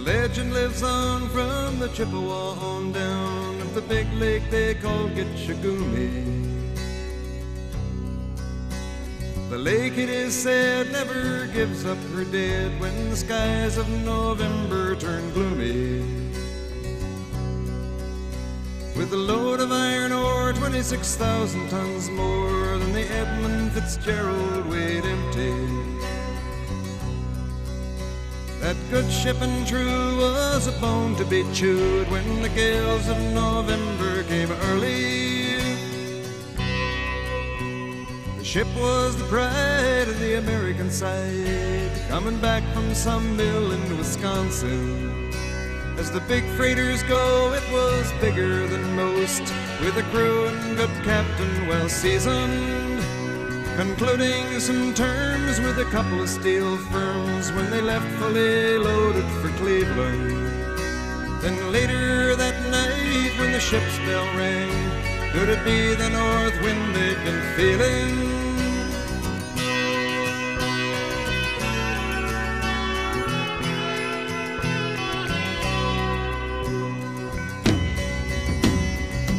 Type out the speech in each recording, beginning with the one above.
legend lives on from the Chippewa on down of the big lake they call Gitchagumi. The lake, it is said, never gives up her dead when the skies of November turn gloomy. With a load of iron ore, 26,000 tons more than the Edmund Fitzgerald weighed empty. That good ship and true was a bone to be chewed when the gales of November came early. The ship was the pride of the American side, coming back from some mill in Wisconsin. As the big freighters go, it was bigger than most, with a crew and good captain well seasoned, concluding some terms with a couple of steel firms when they left fully loaded for Cleveland. Then later that night when the ship's bell rang, could it be the north wind they'd been feeling?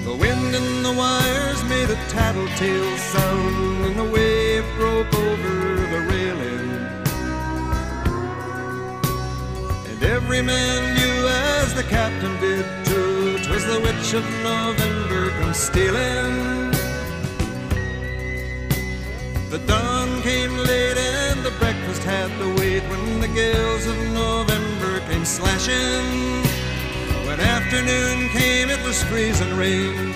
The wind in the wires made a tattletale sound, and the wave broke over the railing. And every man knew, as the captain did too, 'twas the witch of November come stealing. The dawn came late and the breakfast had to wait when the gales of November came slashing. When afternoon came, it was freezing rain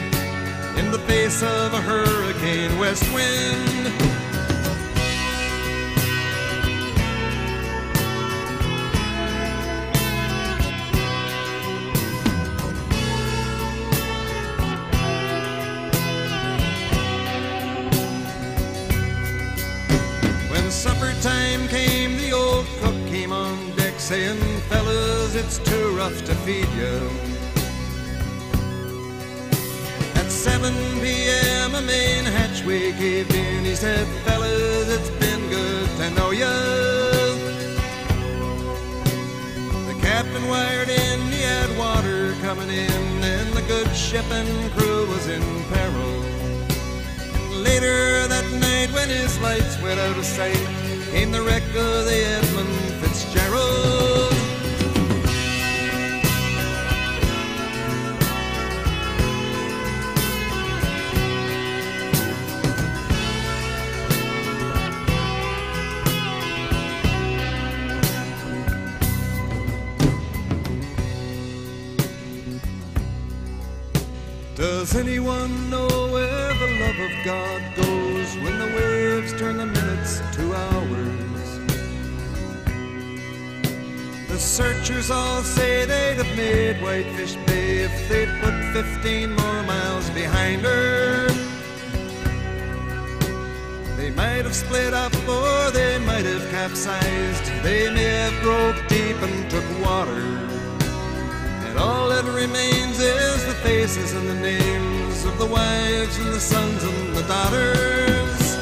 in the face of a hurricane west wind. When supper time came, the old cook came on deck saying, "Fellas, it's too rough to feed you." At 7 p.m. a main hatchway caved in. He said, "Fellas, it's been good to know ya." The captain wired in, he had water coming in, and the good ship and crew was in peril. And later that night when his lights went out of sight, came the wreck of the Edmund Fitzgerald. Does anyone know where the love of God goes when the waves turn the minutes to hours? The searchers all say they'd have made Whitefish Bay if they'd put 15 more miles behind her. They might have split up or they might have capsized. They may have broke deep and took water. All that remains is the faces and the names of the wives and the sons and the daughters.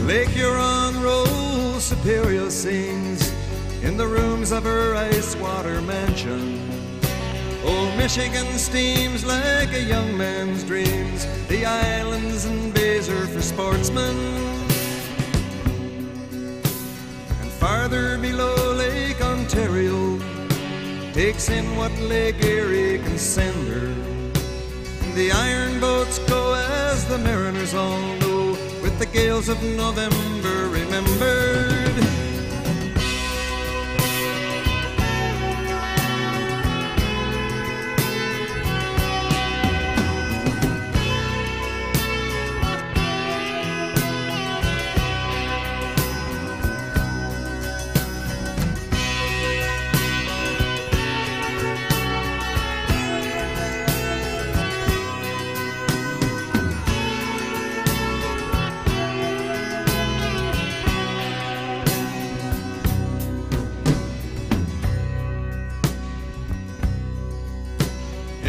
Lake Huron rolls, Superior sings in the rooms of her ice-water mansion. Old Michigan steams like a young man's dreams, the islands and bays are for sportsmen. And farther below, Lake Ontario takes in what Lake Erie can send her. The iron boats go, as the mariners all know, with the gales of November remembered.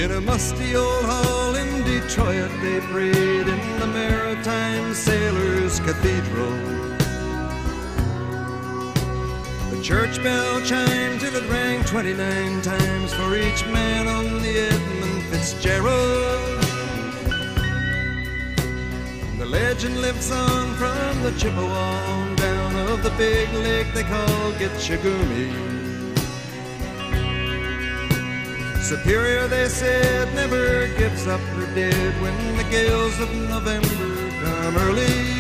In a musty old hall in Detroit, they prayed in the Maritime Sailors' Cathedral. The church bell chimed till it rang 29 times for each man on the Edmund Fitzgerald. The legend lives on from the Chippewa on down of the big lake they call Gitchagumi. Superior, they said, never gives up her dead when the gales of November come early.